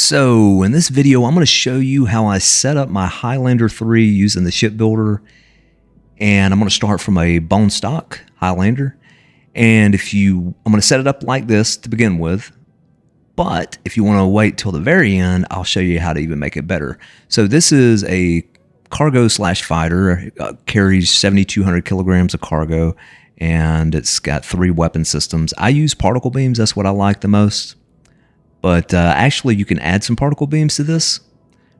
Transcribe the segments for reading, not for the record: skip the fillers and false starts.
So in this video, I'm going to show you how I set up my Highlander 3 using the shipbuilder. And I'm going to start from a bone stock Highlander. And I'm going to set it up like this to begin with. But if you want to wait till the very end, I'll show you how to even make it better. So this is a cargo slash fighter, carries 7,200 kilograms of cargo, and it's got 3 weapon systems. I use particle beams. That's what I like the most. But actually, you can add some particle beams to this.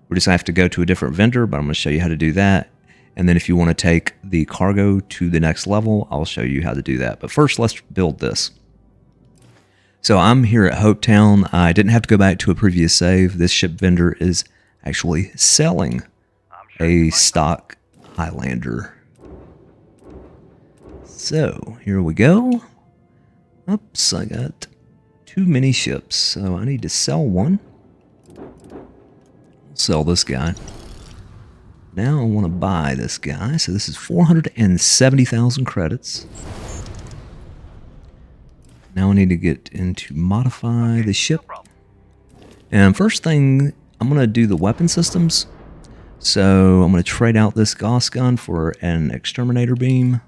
We're just going to have to go to a different vendor, but I'm going to show you how to do that. And then if you want to take the cargo to the next level, I'll show you how to do that. But first, let's build this. So I'm here at Hopetown. I didn't have to go back to a previous save. This ship vendor is actually selling a stock Highlander. So here we go. Oops, I got too many ships, so I need to sell one. Sell this guy. Now I want to buy this guy. So this is 470,000 credits. Now I need to get into modify the ship. And first thing, I'm going to do the weapon systems. So I'm going to trade out this Gauss gun for an exterminator beam.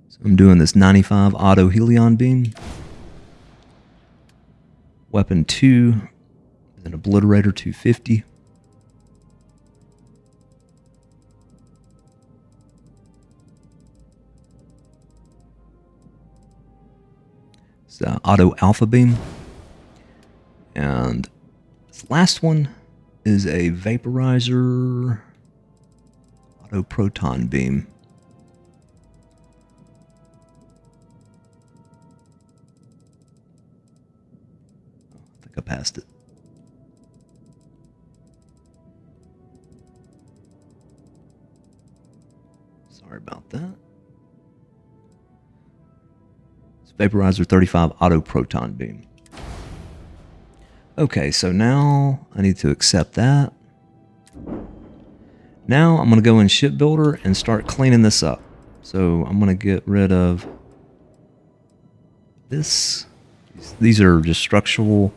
So I'm doing this 95 auto helion beam. Weapon 2 is an obliterator 250. It's auto alpha beam. And this last one is a vaporizer auto proton beam. I think I passed it. Sorry about that. Vaporizer 35 auto proton beam. Okay, so now I need to accept that. Now I'm going to go in shipbuilder and start cleaning this up. So I'm going to get rid of this. These are just structural,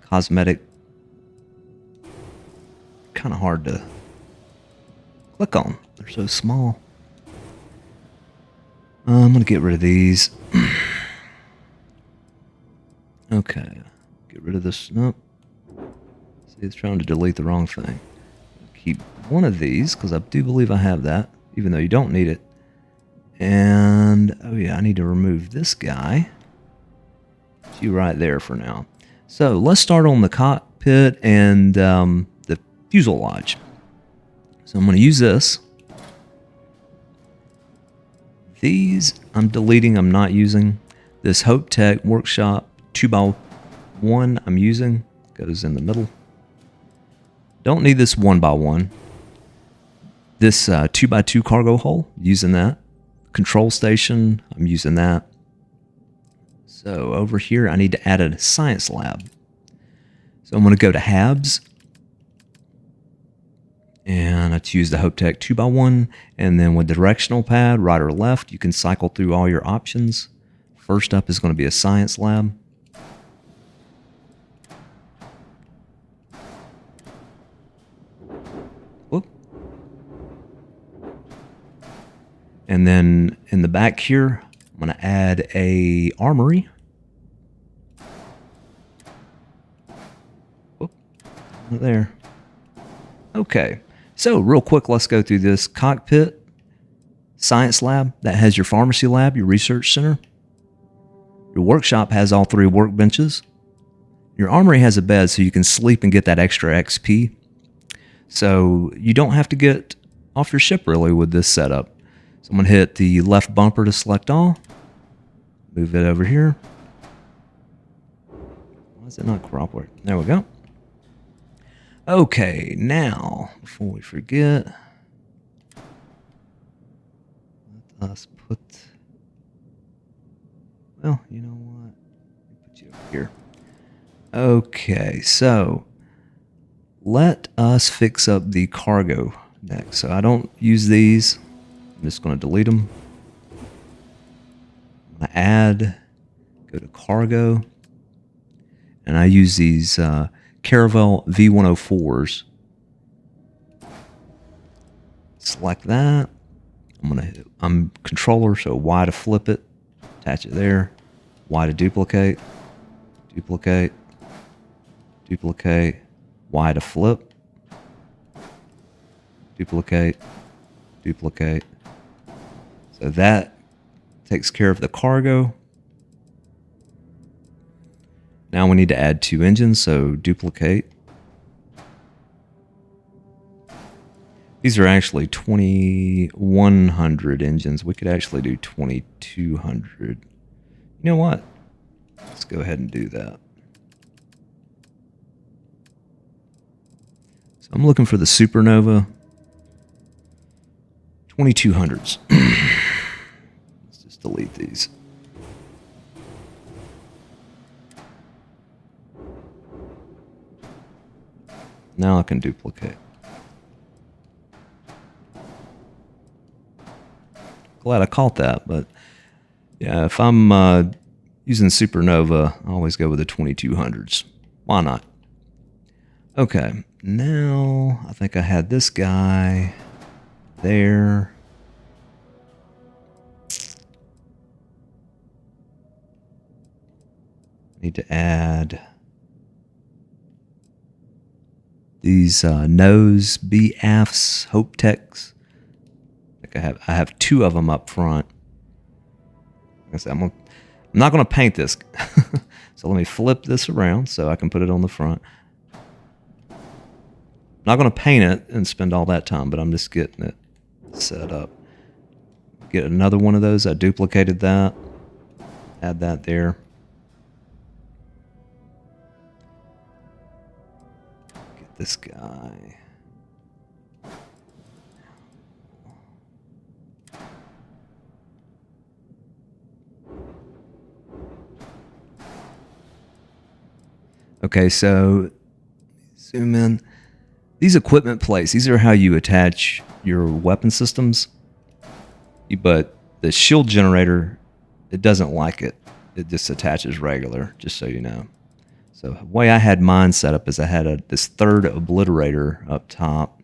cosmetic. Kind of hard to click on. They're so small. I'm going to get rid of these. Okay, get rid of this. Nope. See, it's trying to delete the wrong thing. Keep one of these, because I do believe I have that, even though you don't need it. And, oh yeah, I need to remove this guy. It's you right there for now. So, let's start on the cockpit and the fuselage. So, I'm going to use this. These, I'm deleting, I'm not using. This Hope Tech Workshop 2x1 I'm using, goes in the middle. Don't need this 1x1. This 2x2 cargo hull, using that. Control station, I'm using that. So over here, I need to add a science lab. So I'm going to go to Habs. And I choose the Hope Tech 2x1. And then with the directional pad, right or left, you can cycle through all your options. First up is going to be a science lab. Whoop. And then in the back here, I'm going to add a armory. Whoop. There. Okay. So real quick, let's go through this cockpit science lab. That has your pharmacy lab, your research center. Your workshop has all 3 workbenches. Your armory has a bed so you can sleep and get that extra XP. So you don't have to get off your ship really with this setup. So I'm going to hit the left bumper to select all. Move it over here. Why is it not cooperating? There we go. Okay, now, before we forget, let us put... Well, you know what? Put you over here. Okay, so let us fix up the cargo next. So I don't use these. I'm just going to delete them. Add, go to cargo, and I use these Caravel V104s. Select that. I'm controller, so Y to flip it, attach it there. Y to duplicate, duplicate, duplicate. Y to flip, duplicate, duplicate. So that takes care of the cargo. Now we need to add 2 engines, so duplicate. These are actually 2100 engines. We could actually do 2200. You know what? Let's go ahead and do that. So I'm looking for the Supernova 2200s. Let's just delete these. Now I can duplicate. Glad I caught that, but yeah, if I'm using Supernova, I always go with the 2200s. Why not? Okay, now I think I had this guy there. Need to add these nose BFs, Hope Techs. I have 2 of them up front. Like I said, I'm not going to paint this. So let me flip this around so I can put it on the front. I'm not going to paint it and spend all that time, but I'm just getting it set up. Get another one of those. I duplicated that. Add that there. Get this guy. Okay, so zoom in. These equipment plates, these are how you attach your weapon systems. But the shield generator, it doesn't like it. It just attaches regular, just so you know. So the way I had mine set up is I had this third obliterator up top.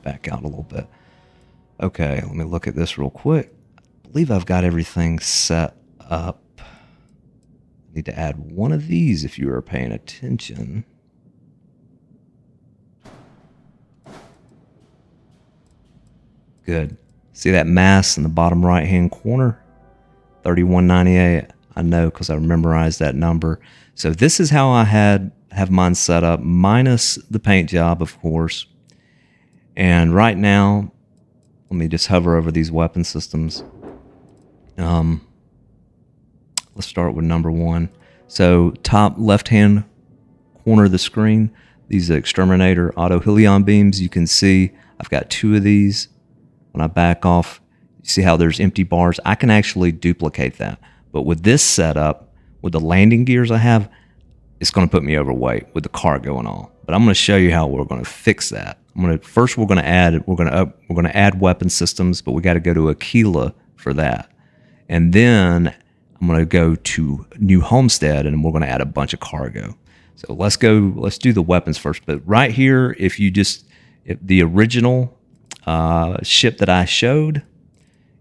Back out a little bit. Okay, let me look at this real quick. I believe I've got everything set up. Need to add one of these if you are paying attention. Good. See that mass in the bottom right hand corner? 3198. I know because I memorized that number. So this is how I have mine set up, minus the paint job, of course. And right now, let me just hover over these weapon systems. Let's start with number 1. So top left-hand corner of the screen, these exterminator auto Helion beams. You can see I've got 2 of these. When I back off, you see how there's empty bars. I can actually duplicate that. But with this setup, with the landing gears I have, it's going to put me overweight with the cargo and all. But I'm going to show you how we're going to fix that. First we're going to add weapon systems, but we got to go to Aila for that. And then I'm going to go to New Homestead, and we're going to add a bunch of cargo. So let's do the weapons first. But right here, if the original ship that I showed,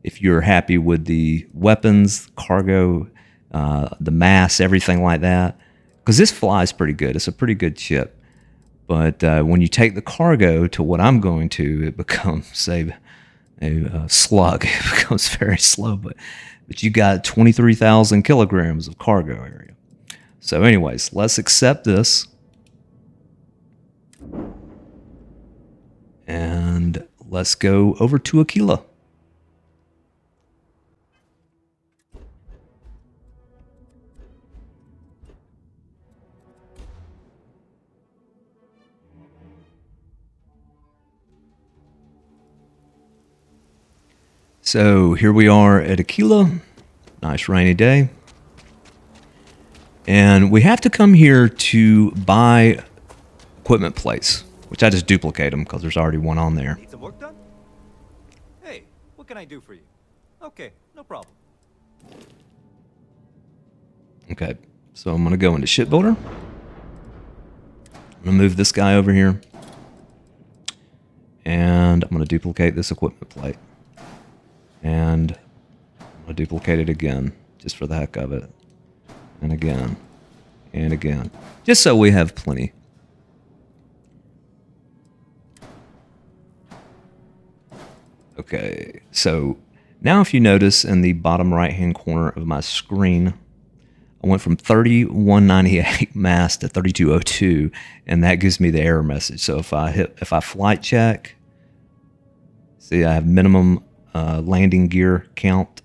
if you're happy with the weapons, cargo, the mass, everything like that, because this flies pretty good. It's a pretty good ship. But when you take the cargo to what I'm going to, it becomes a slug. It becomes very slow. But you got 23,000 kilograms of cargo area. So anyways, let's accept this. And let's go over to Aila. So here we are at Aila. Nice rainy day. And we have to come here to buy equipment plates, which I just duplicate them because there's already one on there. Need some work done? can I do for you? Okay, no problem. Okay, so I'm going to go into shipbuilder. I'm going to move this guy over here. And I'm going to duplicate this equipment plate. And I'm going to duplicate it again, just for the heck of it. And again. And again. Just so we have plenty. Okay, so now if you notice in the bottom right-hand corner of my screen, I went from 3198 mass to 3202, and that gives me the error message. So if I flight check, see I have minimum landing gear count.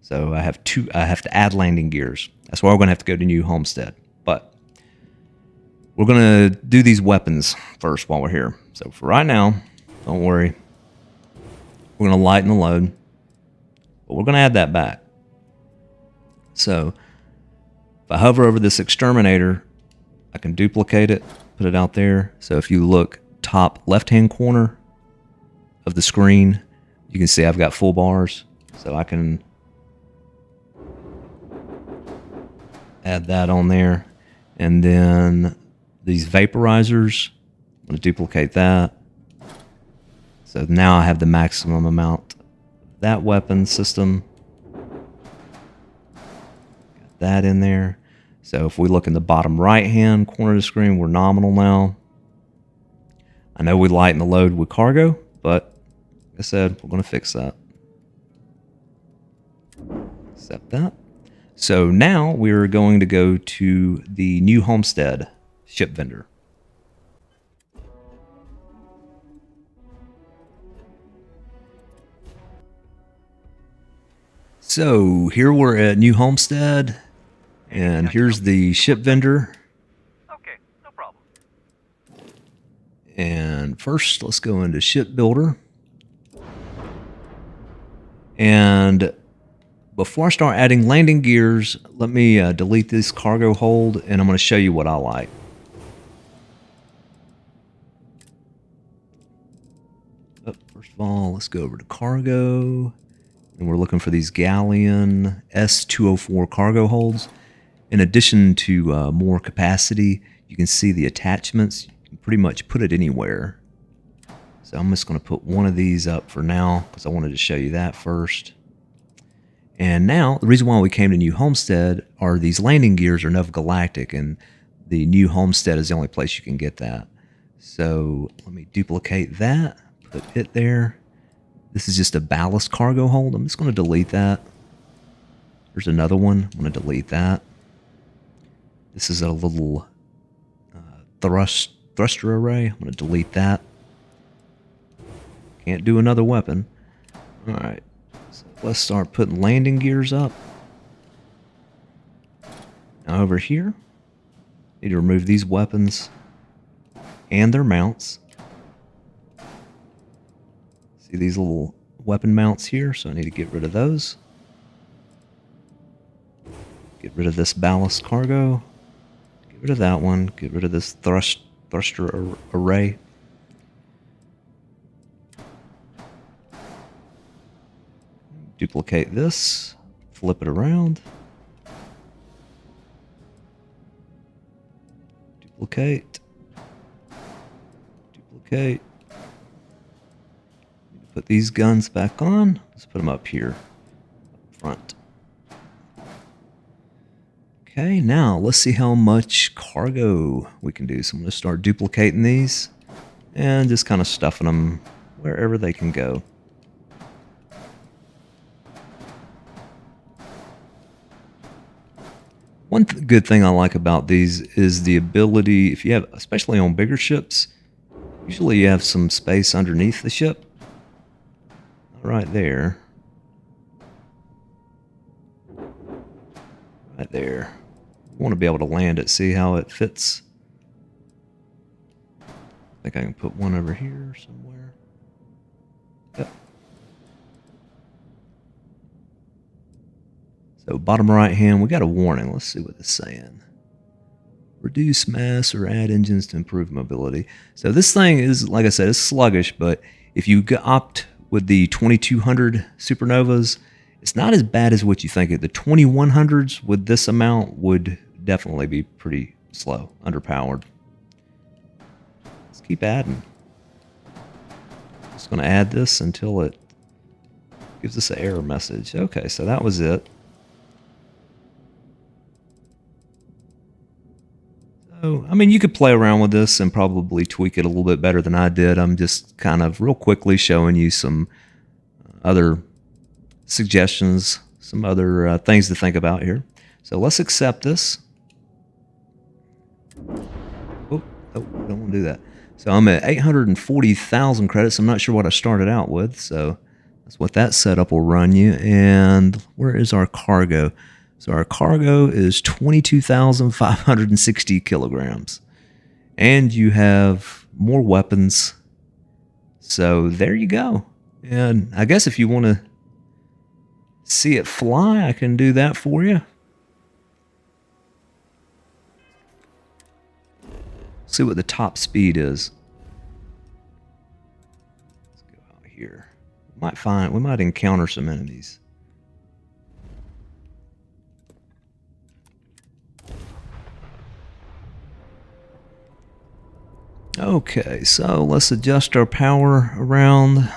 So I have to add landing gears. That's why we're going to have to go to New Homestead. But we're going to do these weapons first while we're here. So for right now, don't worry. We're going to lighten the load, but we're going to add that back. So if I hover over this exterminator, I can duplicate it, put it out there. So if you look top left-hand corner of the screen, you can see I've got full bars. So I can add that on there. And then these vaporizers, I'm going to duplicate that. So now I have the maximum amount of that weapon system. Got that in there. So if we look in the bottom right-hand corner of the screen, we're nominal now. I know we lighten the load with cargo, but like I said, we're going to fix that. Accept that. So now we're going to go to the New Homestead ship vendor. So here we're at New Homestead, and here's the ship vendor. Okay, no problem. And first, let's go into shipbuilder. And before I start adding landing gears, let me delete this cargo hold, and I'm going to show you what I like. First of all, let's go over to cargo. And we're looking for these Galleon S204 cargo holds. In addition to more capacity, you can see the attachments. You can pretty much put it anywhere. So I'm just going to put one of these up for now because I wanted to show you that first. And now, the reason why we came to New Homestead are these landing gears are Nova Galactic, and the New Homestead is the only place you can get that. So let me duplicate that, put it there. This is just a ballast cargo hold. I'm just going to delete that. There's another one. I'm going to delete that. This is a little thruster array. I'm going to delete that. Can't do another weapon. All right. So let's start putting landing gears up. Now over here, need to remove these weapons and their mounts. See these little weapon mounts here, so I need to get rid of those. Get rid of this ballast cargo. Get rid of that one. Get rid of this thruster array. Duplicate this. Flip it around. Duplicate. Duplicate. Put these guns back on. Let's put them up here, up front. Okay, now let's see how much cargo we can do. So I'm going to start duplicating these and just kind of stuffing them wherever they can go. One good thing I like about these is the ability, if you have, especially on bigger ships, usually you have some space underneath the ship. Right there. Right there. You want to be able to land it, see how it fits. I think I can put one over here somewhere. Yep. So bottom right hand, we got a warning. Let's see what it's saying. Reduce mass or add engines to improve mobility. So this thing is, like I said, it's sluggish, but if you opt with the 2200 supernovas. It's not as bad as what you think. The 2100s with this amount would definitely be pretty slow, underpowered. Let's keep adding. Just going to add this until it gives us an error message. Okay, so that was it. So, I mean, you could play around with this and probably tweak it a little bit better than I did. I'm just kind of real quickly showing you some other suggestions, some other things to think about here. So let's accept this. Oh, don't want to do that. So I'm at 840,000 credits. I'm not sure what I started out with, so that's what that setup will run you. And where is our cargo? So our cargo is 22,560 kilograms. And you have more weapons. So there you go. And I guess if you want to see it fly, I can do that for you. See what the top speed is. Let's go out here. We might encounter some enemies. Okay, so let's adjust our power around.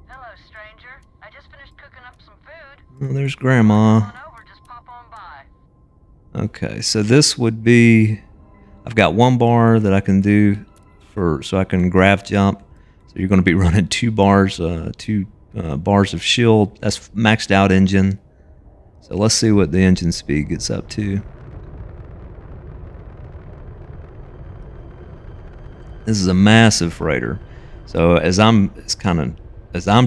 Hello, stranger. I just finished cooking up some food. Oh, there's Grandma. Come on over, just pop on by. Okay, so this would be, I've got one bar that I can do so I can grav jump. So you're going to be running two bars of shield. That's maxed out engine. So let's see what the engine speed gets up to. This is a massive freighter. So as I'm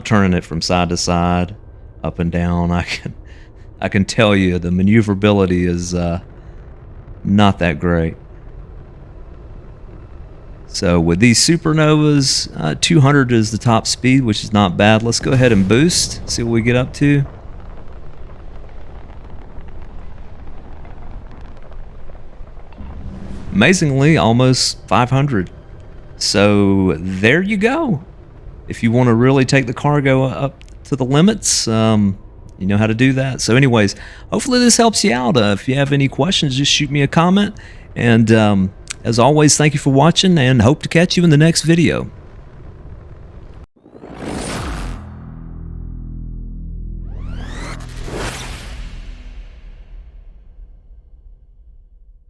turning it from side to side, up and down, I can tell you the maneuverability is not that great. So with these supernovas, 200 is the top speed, which is not bad. Let's go ahead and boost, see what we get up to. Amazingly, almost 500. So there you go. If you want to really take the cargo up to the limits, you know how to do that. So anyways, hopefully this helps you out. If you have any questions, just shoot me a comment. And as always, thank you for watching and hope to catch you in the next video.